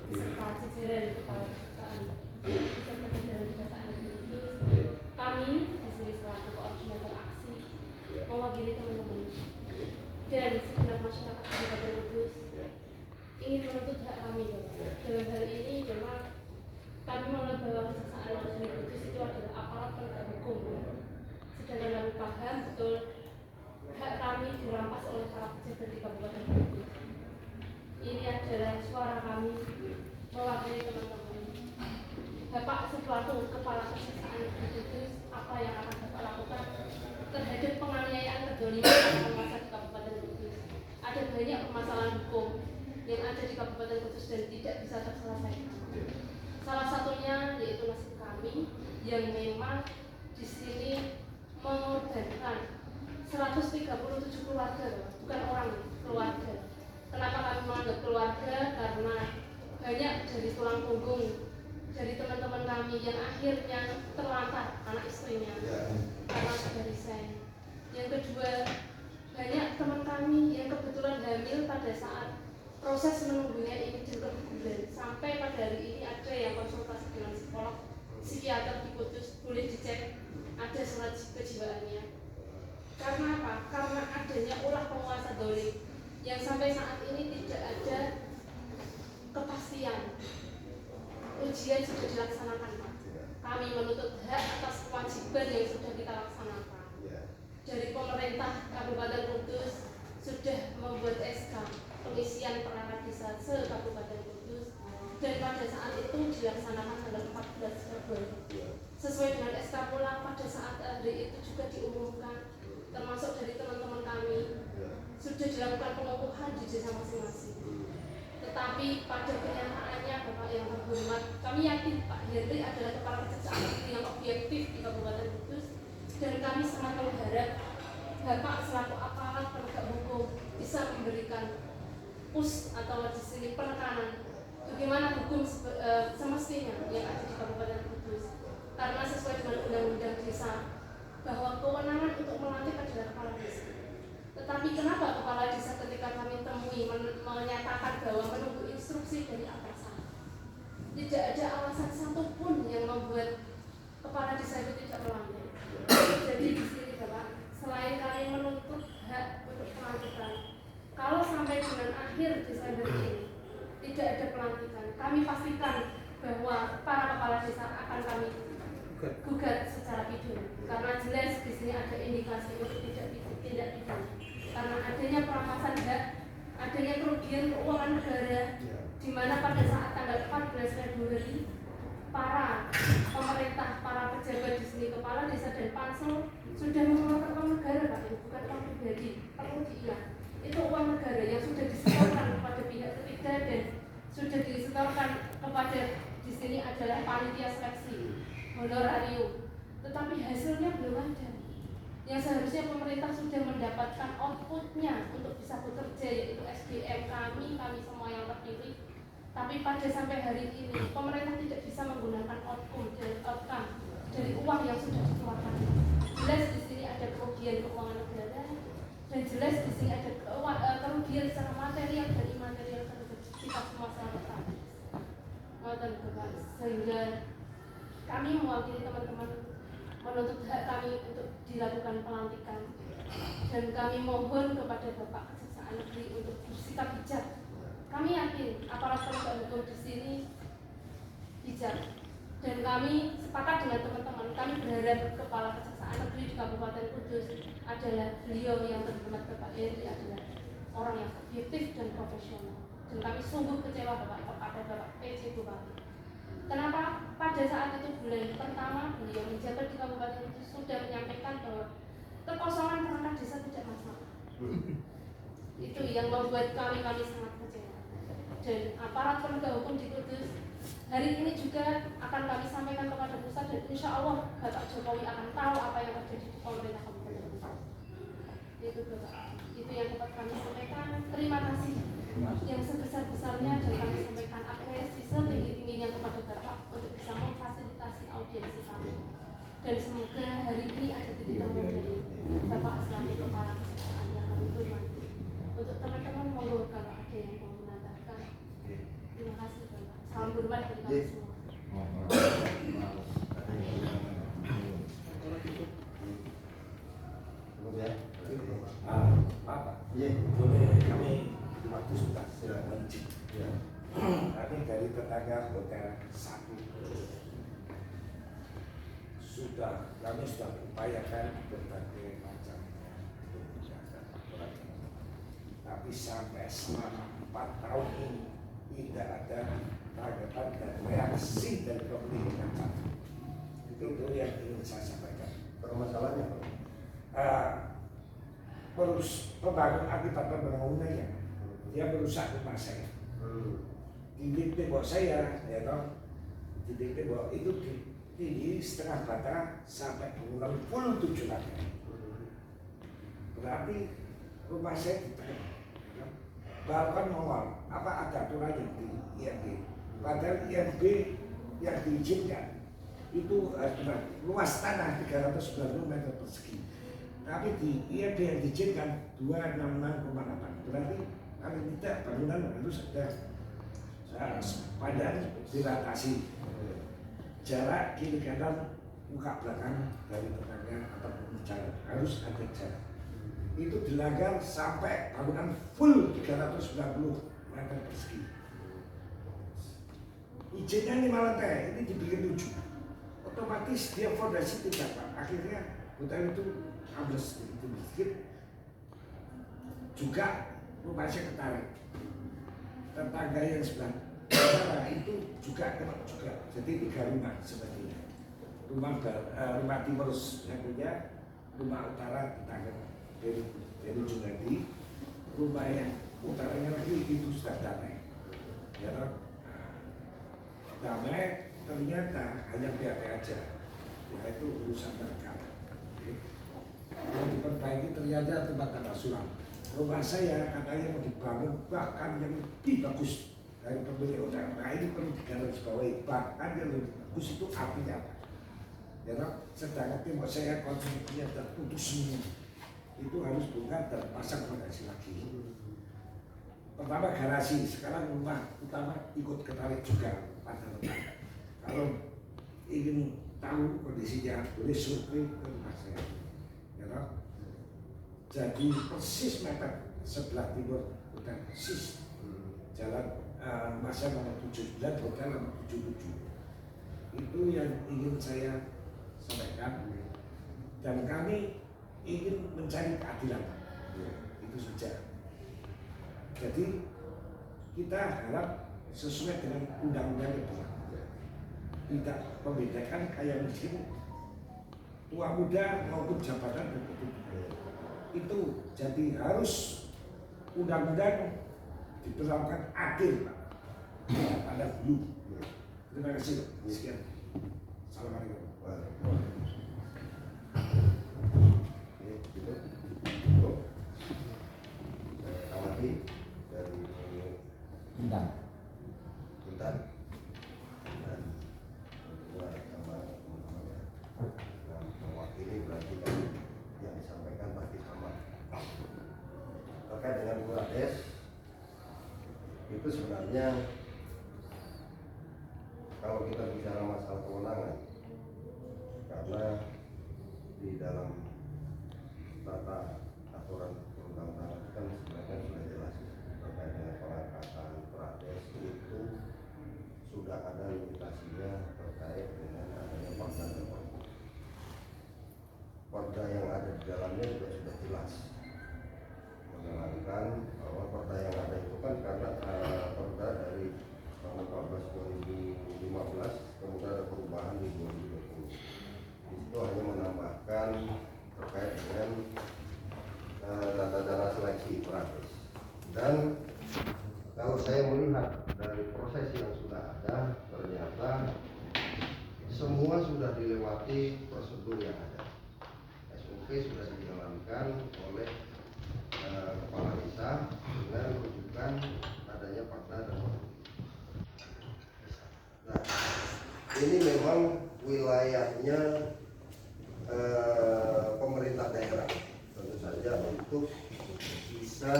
beserta jajaran kepala kejaksaan beserta jajaran kejaksaan itu kami di sini selaku koordinator aksi mewakili teman-teman dan segenap masyarakat Kabupaten Kudus ingin menuntut hak kami. Dalam hal ini memang kami menganggap bahwa kejaksaan negeri Kudus itu adalah aparat penegak hukum, sedangkan kami paham betul hak kami dirampas oleh para pejabat di Kabupaten Kudus. Ini adalah suara kami mewakili teman-teman. Bapak selaku kepala kejaksaan negeri Kudus, apa yang akan Bapak lakukan terhadap penganiayaan kedzaliman penguasa di Kabupaten Kudus? Ada banyak permasalahan hukum yang ada di Kabupaten Kudus dan tidak bisa terselesaikan. Salah satunya yaitu nasib kami yang memang di sini mengorbankan 137 keluarga, bukan orang, keluarga. Kenapa kami menganggap keluarga? Karena banyak dari tulang punggung dari teman-teman kami yang akhirnya terlantar anak istrinya karena sudah resign. Yang kedua, banyak teman kami yang kebetulan hamil pada saat proses menunggunya ini berbulan. Sampai pada hari ini ada yang konsultasi dengan psikolog, psikiater di Kudus, boleh dicek ada surat kejiwaannya. Karena apa? Karena adanya ulah penguasa dolim yang sampai saat ini tidak ada kepastian. Ujian sudah dilaksanakan, Pak. Kami menuntut hak atas kewajiban yang sudah kita laksanakan. Dari pemerintah Kabupaten Kudus sudah membuat SK pengisian perangkat desa se-Kabupaten Kudus dan pada saat itu dilaksanakan tanggal 14 Februari. Sesuai dengan SK pula pada saat hari itu juga diumumkan termasuk dari teman-teman kami sudah dilakukan pengukuhan di desa masing-masing. Tetapi pada kenyataannya Bapak yang terhormat, kami yakin Pak Henry adalah kepala kejaksaan negeri yang objektif di Kabupaten Kudus dan kami sangat mengharap Bapak selaku aparat penegak hukum bisa memberikan push atau di sini penekanan bagaimana hukum semestinya yang ada di Kabupaten Kudus. Karena sesuai dengan undang-undang desa bahwa kewenangan untuk melantik adalah kepala desa. Tetapi kenapa kepala desa ketika kami temui menyatakan bahwa menunggu instruksi dari atasan? Tidak ada alasan satupun yang membuat kepala desa itu tidak melantik. Jadi di sini Bapak, selain kami menuntut hak untuk pelantikan, kalau sampai dengan akhir Desember ini tidak ada pelantikan, kami pastikan bahwa para kepala desa akan kami gugat secara pidana karena jelas di sini ada indikasi untuk tidak pidana karena adanya perampasan hak, adanya kerugian keuangan negara di mana pada saat tanggal 14 Februari para pemerintah, para pejabat di sini, kepala desa dan pansel sudah mengeluarkan uang negara, Pak, bukan uang pribadi, perlu diingat. Itu uang negara yang sudah disetorkan kepada pihak ketiga dan sudah disetorkan kepada di sini adalah panitia seleksi honorarium, tetapi hasilnya belum ada. Yang seharusnya pemerintah sudah mendapatkan outputnya untuk bisa bekerja, yaitu SDM kami semua yang terpilih. Tapi pada sampai hari ini pemerintah tidak bisa menggunakan outcome dari uang yang sudah dikeluarkan. Jelas di sini ada kerugian keuangan negara dan jelas di sini ada kerugian secara material dan imaterial terhadap kita semua selaku rakyat. Sehingga kami mewakili teman-teman menuntut hak kami untuk dilakukan pelantikan dan kami mohon kepada Bapak Kejaksaan Negeri untuk bersikap bijak. Kami yakin aparat penegak hukum di sini bijak dan kami sepakat dengan teman-teman. Kami berharap Kepala Kejaksaan Negeri di Kabupaten Kudus adalah beliau yang terhormat Bapak Henry adalah orang yang objektif dan profesional dan kami sungguh kecewa kepada Bapak PJ Bupati. Kenapa pada saat itu bulan pertama beliau menjabat di Kabupaten Kudus sudah menyampaikan bahwa kekosongan perangkat desa tidak masalah. Itu yang membuat kami sangat kecewa. Dan aparat penegak hukum di Kudus hari ini juga akan kami sampaikan kepada pusat dan insya Allah Bapak Jokowi akan tahu apa yang terjadi di pemerintah Kabupaten Kudus. Itu Bapak, itu yang dapat kami sampaikan. Terima kasih yang sebesar-besarnya dan kami sampaikan apresiasi setinggi-tingginya kepada Bapak untuk bisa memfasilitasi audiensi kami. Dan semoga hari ini ada titik temu dari Bapak selaku Kepala Kejaksaan yang kami hormati. Untuk teman-teman monggo kalau ada yang mau menambahkan. Terima kasih Bapak. salam hormat dari kami semua. Kami waktu sudah mencik. Kami dari tetangga hotel 1 kami sudah upayakan berbagai macam untuk menjaga aturan, tapi sampai selama 4 tahun ini tidak ada tanggapan dan reaksi dari pemerintah. Itu yang ingin saya sampaikan. Permasalahannya akibat pembangunannya dia merusak rumah saya. Di tembok saya, ya toh, di tembok itu tinggi setengah bata sampai bangunan full 7 lantai. Berarti rumah saya ditekan. Balkon nol, apa ada aturannya di IMB? Padahal IMB yang diizinkan itu luas tanah 390 meter persegi. Tapi di IMB yang diizinkan 266,8. Berarti kalau tidak bangunan harus ada panjang dilatasi jarak kiri kanan muka belakang dari tetangga atau jalan harus ada jarak. Itu dilanggar sampai bangunan full 390 meter persegi. Izinnya 5 lantai, ini dibikin 7. Otomatis dia fondasi tidak Pak. Akhirnya hotel itu ambles sedikit. Juga rumah saya ketarik. Tetangga yang sebelah itu juga kena juga. Jadi 3 rumah sebetulnya. Rumah timur yang punya, rumah utara tetangga dari Junadi, rumah yang utaranya lagi itu sudah damai. Ya, damai ternyata hanya PHP aja, yaitu urusan mereka. Yang diperbaiki ternyata tempat kata suram. Rumah saya katanya mau dibangun bahkan yang lebih bagus dari pemilik hotel. Nah ini perlu digarisbawahi, bahkan yang lebih bagus itu artinya apa? Ya, sedangkan tembok saya konstruksinya terputus semua. Itu harus bukan terpasang fondasi lagi. Pertama garasi, sekarang rumah utama ikut ketarik juga pada tetangga. Kalau ingin tahu kondisinya boleh survei ke rumah saya. Ya, jadi persis meter sebelah timur hotel persis jalan masa nomor 79 hotel nomor 77. Itu yang ingin saya sampaikan dan kami ingin mencari keadilan. Itu saja. Jadi kita harap sesuai dengan undang-undang yang berlaku. Tidak membedakan kaya miskin, tua muda maupun jabatan dan itu jadi harus undang-undang diberlakukan adil Pak. Tidak ada bulu. Terima kasih. Sekian. Assalamualaikum. Amati dari Intan dan kedua sama teman-temannya yang mewakili berarti kan yang disampaikan pasti sama. Terkait dengan Bulates itu sebenarnya kalau kita bicara masalah kewenangan, karena di dalam tata aturan perundang-undangan kan sebenarnya sudah jelas terkait dengan pengangkatan Bulates itu sudah ada limitasinya terkait dengan adanya Perda dan Perpu. Perda yang ada di dalamnya juga sudah jelas menerangkan bahwa perda yang ada itu kan karena perda dari tahun 14 2015 kemudian ada perubahan di 2020. Di situ hanya menambahkan terkait dengan data-data seleksi Bulates. Dan kalau saya melihat dari proses yang sudah ada, ternyata semua sudah dilewati prosedur yang ada. SOP sudah dijalankan oleh Kepala Desa dengan rujukan adanya Perda dan Perpu. Nah, ini memang wilayahnya pemerintah daerah, tentu saja untuk bisa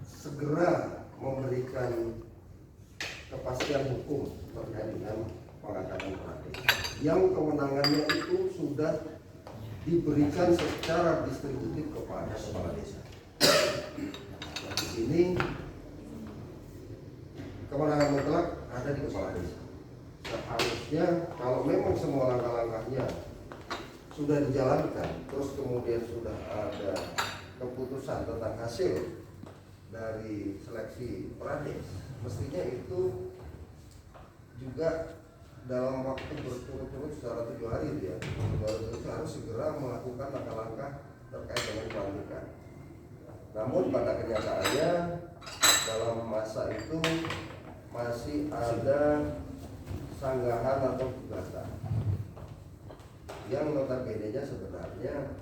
segera memberikan kepastian hukum terkait dengan pengangkatan kepala desa yang kewenangannya itu sudah diberikan secara distributif kepada kepala desa. Nah, di sini kewenangan mutlak ada di kepala desa. Seharusnya kalau memang semua langkah-langkahnya sudah dijalankan, terus kemudian sudah ada keputusan tentang hasil dari seleksi prades, mestinya itu juga dalam waktu berturut-turut secara 7 hari itu ya, harus segera melakukan langkah-langkah terkait dengan pelantikan. Namun pada kenyataannya dalam masa itu masih ada sanggahan atau gugatan yang notabene-nya sebenarnya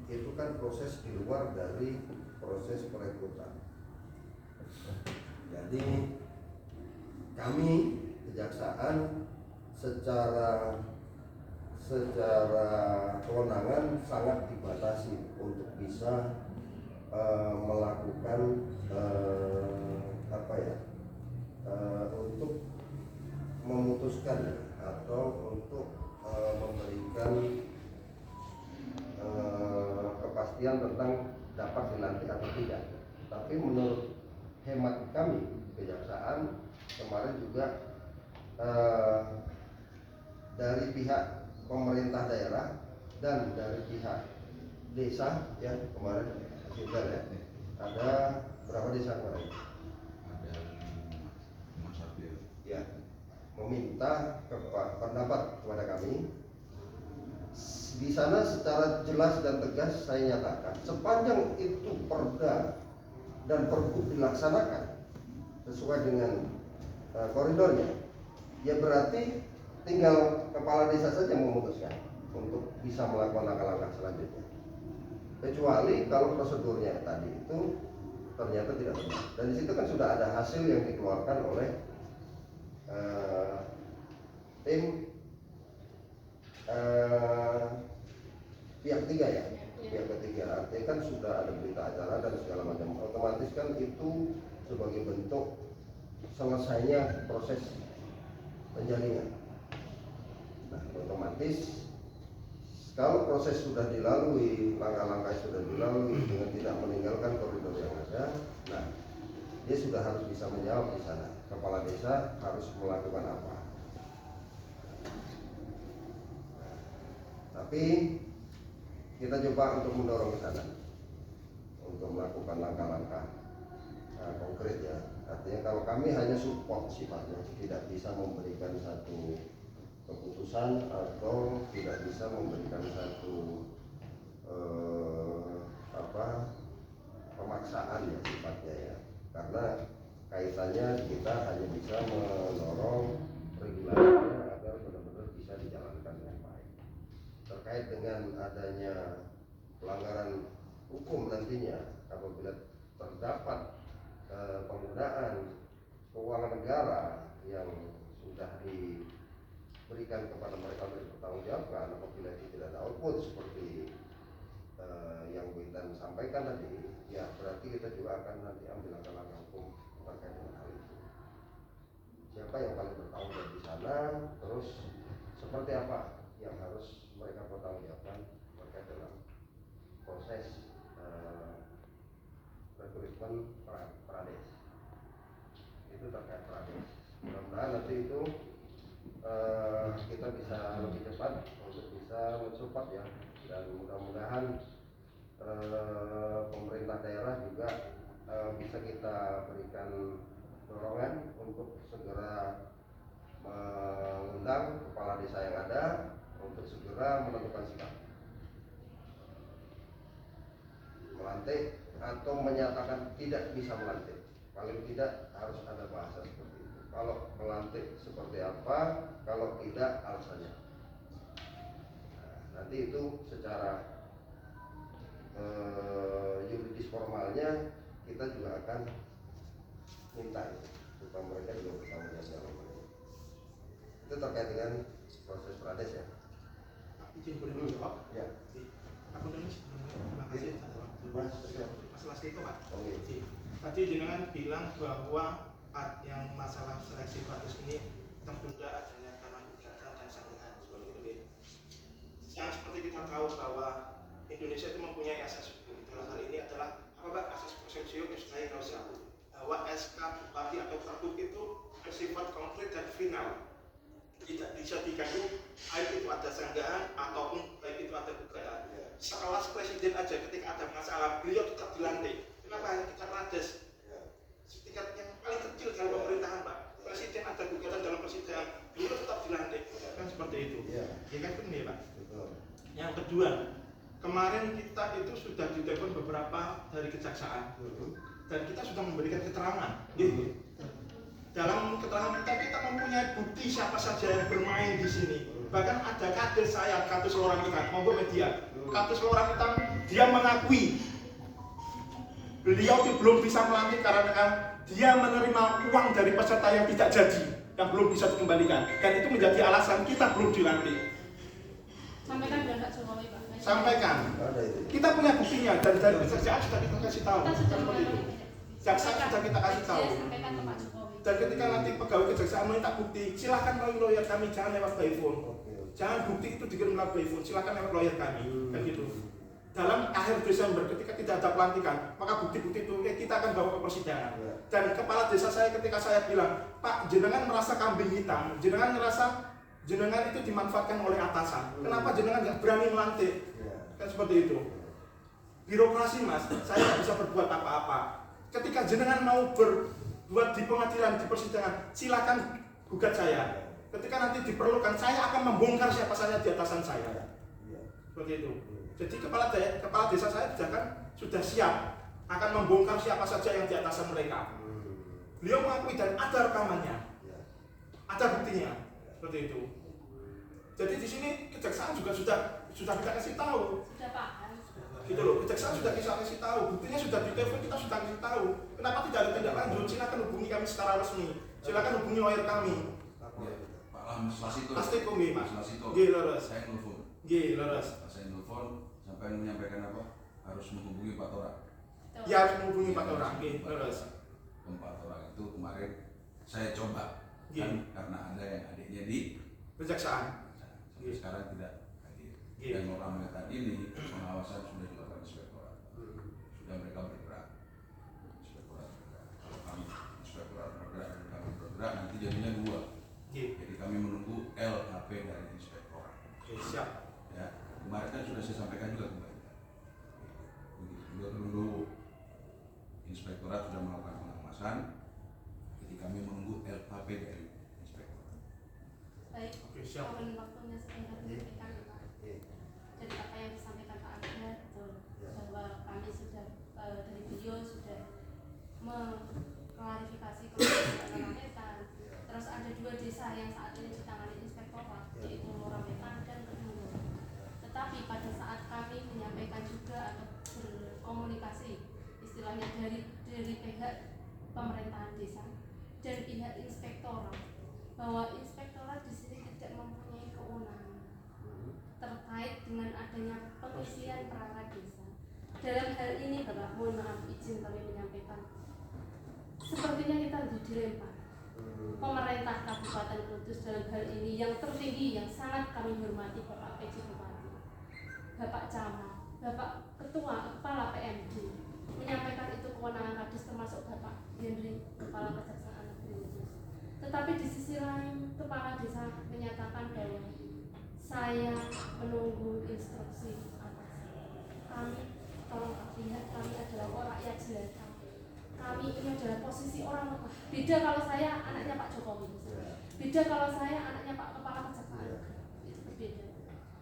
itu kan proses di luar dari proses perekrutan. Jadi kami kejaksaan secara kewenangan sangat dibatasi untuk bisa melakukan untuk memutuskan atau untuk memberikan kepastian tentang dapat dilantik atau tidak. Tapi menurut hemat kami kejaksaan kemarin juga dari pihak pemerintah daerah dan dari pihak desa ya kemarin juga ya ada berapa desa kemarin? Ada 51 ya meminta pendapat kepada kami. Di sana secara jelas dan tegas saya nyatakan sepanjang itu perda dan pergub dilaksanakan sesuai dengan koridornya, ya berarti tinggal kepala desa saja memutuskan untuk bisa melakukan langkah-langkah selanjutnya. Kecuali kalau prosedurnya tadi itu ternyata tidak benar. Dan di situ kan sudah ada hasil yang dikeluarkan oleh tim pihak ketiga ya, pihak ketiga. Artinya kan sudah ada berita acara dan segala macam. Otomatis kan itu sebagai bentuk selesainya proses penjaringan. Nah, otomatis kalau proses sudah dilalui, langkah-langkah sudah dilalui dengan tidak meninggalkan koridor yang ada, nah dia sudah harus bisa menjawab di sana. Kepala desa harus melakukan apa? Tapi kita coba untuk mendorong ke sana, untuk melakukan langkah-langkah konkret ya. Artinya kalau kami hanya support sifatnya, tidak bisa memberikan satu keputusan atau tidak bisa memberikan satu pemaksaan ya sifatnya ya. Karena kaitannya kita hanya bisa mendorong regulasinya agar benar-benar bisa dijalankan dengan baik. Terkait dengan adanya pelanggaran hukum nantinya apabila terdapat penggunaan keuangan negara yang sudah diberikan kepada mereka untuk dipertanggungjawabkan apabila itu tidak ada output seperti yang Bu Intan sampaikan tadi, ya berarti kita juga akan nanti ambil langkah-langkah hukum terkait dengan hal itu. Siapa yang paling bertanggung jawab di sana, terus seperti apa yang harus mereka pertanggungjawabkan terkait dalam proses rekrutmen prades. Itu terkait prades. Mudah-mudahan nanti itu kita bisa lebih cepat untuk bisa mensupport ya, dan mudah-mudahan pemerintah daerah juga bisa kita berikan dorongan untuk segera mengundang kepala desa yang ada untuk segera menentukan sikap, melantik atau menyatakan tidak bisa melantik. Paling tidak harus ada bahasa seperti itu. Kalau melantik seperti apa, kalau tidak alasannya. Nah, nanti itu secara yuridis formalnya kita juga akan minta itu, supaya mereka juga bertanggung jawab dalam hal ini. Itu terkait dengan proses prades ya. Izin boleh menjawab? Ya. Aku dulu terima kasih atas waktu. Masalah itu Pak. Oke. Tadi jenengan bilang bahwa yang masalah seleksi batas ini tertunda adanya karena gugatan dan sanggahan seperti itu. Yang seperti kita tahu bahwa Indonesia itu mempunyai asas hukum. Dalam hal ini adalah apa asas presumpsio justai causa, bahwa SK bupati atau pergub itu bersifat konkret dan final. Tidak bisa diganggu baik itu ada sanggahan ataupun baik itu ada gugatan. Sekelas presiden aja ketika ada masalah beliau tetap dilantik. Kenapa hanya kita rades? Setingkat yang paling kecil dalam pemerintahan, Pak. Presiden ada gugatan dalam persidangan, beliau tetap dilantik. Kan seperti itu. Ya kan benar, Pak. Yang kedua, kemarin kita itu sudah ditelepon beberapa dari kejaksaan dan kita sudah memberikan keterangan. Dalam keterangan kita mempunyai bukti siapa saja yang bermain di sini. Bahkan ada kader saya, kader seorang kita, monggo media. Kader seorang kita, dia mengakui beliau belum bisa melantik karena dia menerima uang dari peserta yang tidak jadi, yang belum bisa dikembalikan. Dan itu menjadi alasan kita belum dilantik. Sampaikan dengan Pak Jokowi, Pak. Sampaikan. Kita punya buktinya dan dari kejaksaan sudah kita kasih tahu. Kita sudah Seperti itu. Jaksa sudah kita kasih tahu. Sampaikan ke Pak Jokowi. Dan ketika nanti pegawai kejaksaan minta bukti, silakan melalui lawyer kami, jangan lewat by phone. Jangan bukti itu dikirim lewat by phone, silakan lewat lawyer kami. Kan gitu. Dalam akhir Desember ketika tidak ada pelantikan, maka bukti-bukti itu kita akan bawa ke persidangan. Dan kepala desa saya ketika saya bilang, Pak, jenengan merasa kambing hitam, jenengan merasa jenengan itu dimanfaatkan oleh atasan. Kenapa jenengan nggak berani melantik? Kan seperti itu. Birokrasi, Mas, saya nggak bisa berbuat apa-apa. Ketika jenengan mau berbuat di pengadilan, di persidangan, silakan gugat saya. Ketika nanti diperlukan, saya akan membongkar siapa saja di atasan saya. Seperti itu. Jadi kepala desa saya sudah siap akan membongkar siapa saja yang di atasan mereka. Beliau mengakui dan ada rekamannya, ada buktinya, seperti itu. Jadi di sini kejaksaan juga sudah kita kasih tahu. Sudah paham. Gitu loh, kejaksaan sudah kita kasih tahu, buktinya sudah di telepon, kita sudah kasih tahu. Kenapa tidak ada tindak lanjut? Silakan hubungi kami secara resmi. Silakan hubungi lawyer kami. Pak Lasito. Pasti kok nggih, Mas. Lasito. Nggih, leres. Saya nelfon. Nggih, leres. Saya nelfon sampai menyampaikan apa? Harus menghubungi Pak Tora. Ya harus menghubungi Pak Tora. Nggih, leres. Pak Tora itu kemarin saya coba kan karena ada yang adiknya di Kejaksaan. sampai sekarang tidak hadir. Iya. Dan orang mengatakan ini pengawasan sudah dilakukan inspektorat. Sudah mereka bergerak. Inspektorat bergerak. Kalau kami inspektorat bergerak dan kami bergerak nanti jadinya dua. Iya. Jadi kami menunggu LHP dari inspektorat. Siap. Ya, kemarin kan sudah saya sampaikan juga kembali. Juga menunggu inspektorat sudah melakukan pengawasan. Jadi kami menunggu LHP dari inspektorat. Baik. Oke, siap. Mohon waktunya sebentar menyampaikan, Pak. Jadi apa yang disampaikan Pak Arga betul bahwa kami sudah dari beliau sudah mengklarifikasi Rametan. Terus ada 2 desa yang saat ini ditangani inspektorat, yaitu Rametan dan Kedung. Tetapi pada saat kami menyampaikan juga atau berkomunikasi istilahnya dari pihak pemerintahan desa dan pihak inspektorat, bahwa inspektorat di sini tidak mempunyai kewenangan terkait dengan adanya pengisian perangkat desa. Dalam hal ini, Bapak, mohon maaf izin kami menyampaikan, sepertinya kita dilempar pemerintah Kabupaten Kudus dalam hal ini yang tertinggi yang sangat kami hormati, Bapak PJ Bupati, Bapak Camat, Bapak Ketua Kepala PMD menyampaikan itu kewenangan Kadis, termasuk Bapak Henry Kepala Kejaksaan Negeri Kudus. Tetapi di sisi lain Kepala Desa menyatakan bahwa saya menunggu instruksi atas kami. Tolong lihat, kami adalah orang rakyat jelata. Kami ini adalah posisi orang lemah. Beda kalau saya anaknya Pak Jokowi, beda kalau saya anaknya Pak Kepala Kejaksaan, itu berbeda.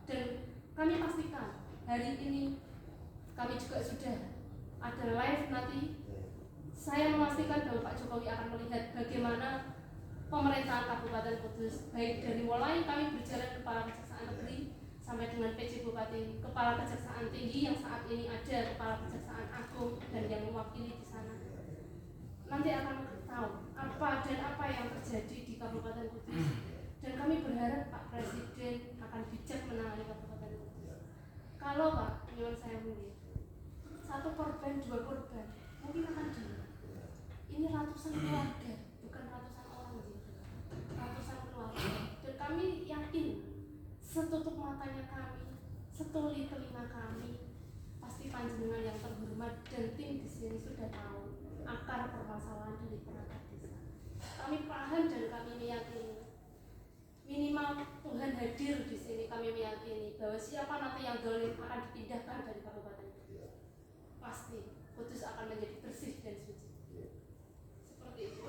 Dan kami pastikan hari ini kami juga sudah ada live nanti. Saya memastikan bahwa Pak Jokowi akan melihat bagaimana pemerintahan Kabupaten Kudus, baik dari mulai kami berjalan Kepala Kejaksaan Negeri sampai dengan PJ Bupati, Kepala Kejaksaan Tinggi yang saat ini ada, Kepala Kejaksaan Agung dan yang mewakili di sana. Nanti akan tahu apa dan apa yang terjadi di Kabupaten Kudus. Dan kami berharap Pak Presiden akan bijak menangani Kabupaten Kudus. Kalau Pak, nyuwun saya mungkin 1 korban, 2 korban, mungkin akan ini ratusan keluarga, bukan ratusan orang gitu. Ratusan keluarga. Dan kami yakin setutup matanya kami, setuli telinga kami, pasti panjenengan yang terhormat dan tim di sini sudah tahu akar permasalahan dari perangkat desa. Kami paham dan kami meyakini minimal Tuhan hadir di sini, kami meyakini bahwa siapa nanti yang zalim akan dipindahkan dari kabupaten Kudus. Pasti Kudus akan menjadi bersih dan suci. Seperti itu.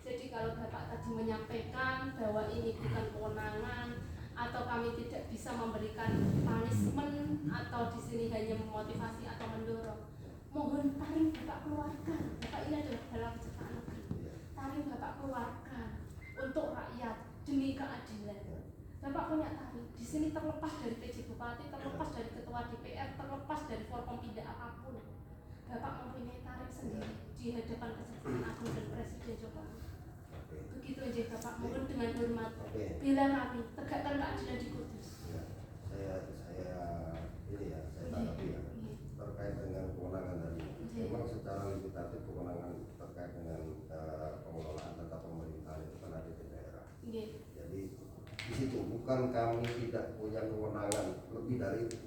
Jadi kalau Bapak tadi menyampaikan bahwa ini bukan kewenangan atau kami tidak bisa memberikan punishment atau di sini hanya memotivasi atau mendorong, mohon taring Bapak keluarkan. Bapak ini adalah dalam ciptaan negeri. Taring Bapak keluarkan untuk rakyat demi keadilan. Bapak punya taring. Di sini terlepas dari PJ Bupati, terlepas dari Ketua DPR, terlepas dari Forkompinda apapun, Bapak mempunyai taring sendiri di hadapan Kejaksaan Agung dan Presiden Jokowi. Begitu aja Bapak, mohon dengan hormat bela kami, tegakkan keadilan di Kudus. Saya tanggapi ya terkait dengan kewenangan tadi. Memang secara limitatif kewenangan terkait dengan pengelolaan data pemerintahan itu kan ada di daerah. Jadi di situ bukan kami tidak punya kewenangan lebih dari itu,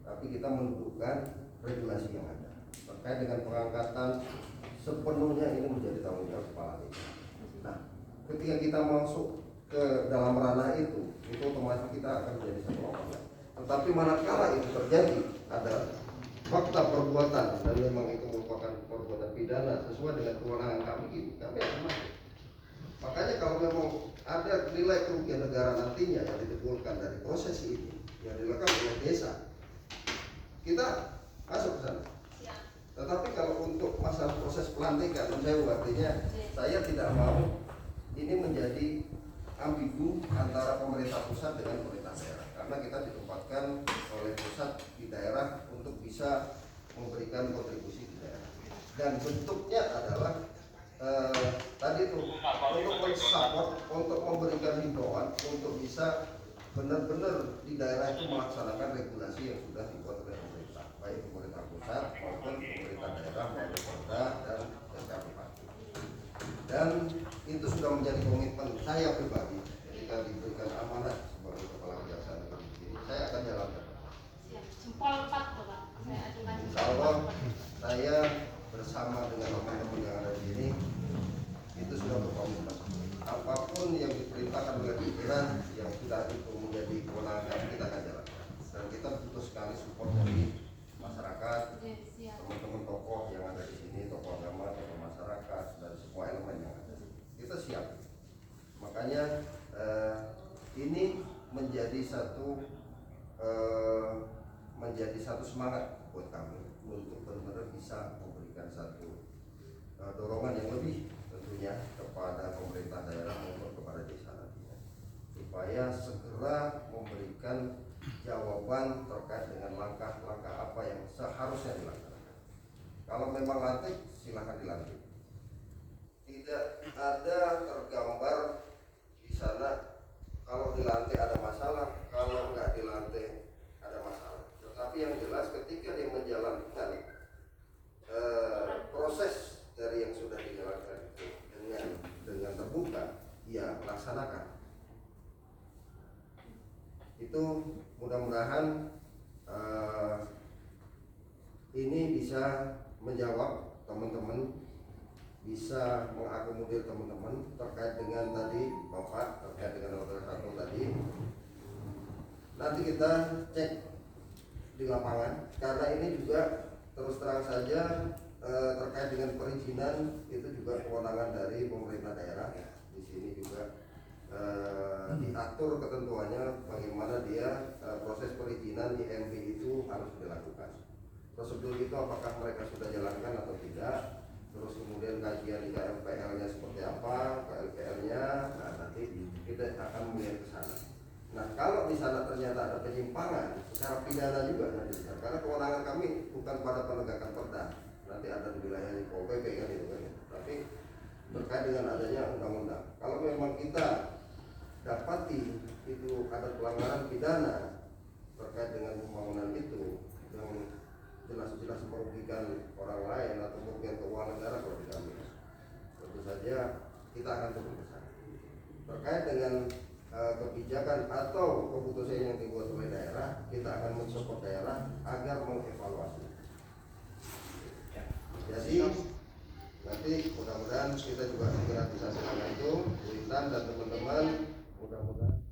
tapi kita mendudukkan regulasi yang ada terkait dengan pengangkatan sepenuhnya ini menjadi tanggung jawab kepala desa. Nah, ketika kita masuk ke dalam ranah itu otomatis kita akan menjadi satu orang. Tetapi manakala itu terjadi ada fakta perbuatan dan memang itu merupakan perbuatan pidana sesuai dengan kewenangan kami akan masuk. Makanya kalau memang ada nilai kerugian negara nantinya yang ditimbulkan dari proses ini yang dilakukan oleh desa, kita masuk ke sana. Tetapi kalau untuk masalah proses pelantikan, artinya saya tidak mau ini menjadi ambigu antara pemerintah pusat dengan pemerintah daerah, karena kita ditempatkan oleh pusat di daerah untuk bisa memberikan kontribusi di daerah, dan bentuknya adalah tadi itu untuk mensupport, untuk memberikan himbauan untuk bisa benar-benar di daerah itu melaksanakan regulasi yang sudah dibuat oleh pemerintah, baik pemerintah pusat maupun pemerintah daerah melalui Polda dan SKPD. Dan itu sudah menjadi komitmen saya pribadi ketika diberikan amanah sebagai kepala kejaksaan negeri ini, saya akan jalankan. Siap. Jempol 4 Bapak. Saya ajukan Insya Allah saya bersama dengan teman-teman yang ada di sini itu sudah berkomitmen. Apapun yang diperintahkan oleh pimpinan yang sudah itu menjadi kewenangan kami, kita akan jalankan. Dan kita butuh sekali support dari masyarakat, teman-teman tokoh yang ada di sini, tokoh agama, tokoh masyarakat, dan semua elemen yang ada. Kita siap. Makanya ini menjadi satu semangat buat kami untuk benar-benar bisa memberikan satu dorongan yang lebih tentunya kepada pemerintah daerah maupun kepada desa nantinya, supaya segera memberikan jawaban terkait dengan langkah-langkah apa yang seharusnya dilaksanakan. Kalau memang lantik, silakan dilantik. Tidak ada tergambar di sana kalau dilantik ada masalah, kalau nggak dilantik ada masalah. Tetapi yang jelas ketika dia menjalankan proses dari yang sudah dijalankan itu dengan terbuka, ya laksanakan. Itu mudah-mudahan ini bisa menjawab teman-teman, bisa mengakomodir teman-teman terkait dengan tadi Bapak, terkait dengan Hotel 1 tadi. Nanti kita cek di lapangan, karena ini juga terus terang saja terkait dengan perizinan itu juga kewenangan dari pemerintah daerah. Di sini juga diatur ketentuannya bagaimana dia proses perizinan IMB itu harus dilakukan. Prosedur itu apakah mereka sudah jalankan atau tidak, terus kemudian kajian IKLPL-nya seperti apa, KLPL-nya, nah nanti kita akan melihat ke sana. Nah kalau di sana ternyata ada penyimpangan secara pidana juga nanti, karena kewenangan kami bukan pada penegakan perda, nanti ada di wilayah Pol PP kan itu kan, tapi terkait dengan adanya undang-undang. Kalau memang kita dapati itu ada pelanggaran pidana terkait dengan pembangunan itu yang jelas-jelas merugikan orang lain atau merugikan keuangan negara, kalau diambil, tentu saja kita akan turun ke sana. Terkait dengan kebijakan atau keputusan yang dibuat oleh daerah, kita akan mensupport daerah agar mengevaluasi. Jadi nanti mudah-mudahan kita juga segera bisa selesai itu, Intan dan teman-teman, mudah-mudahan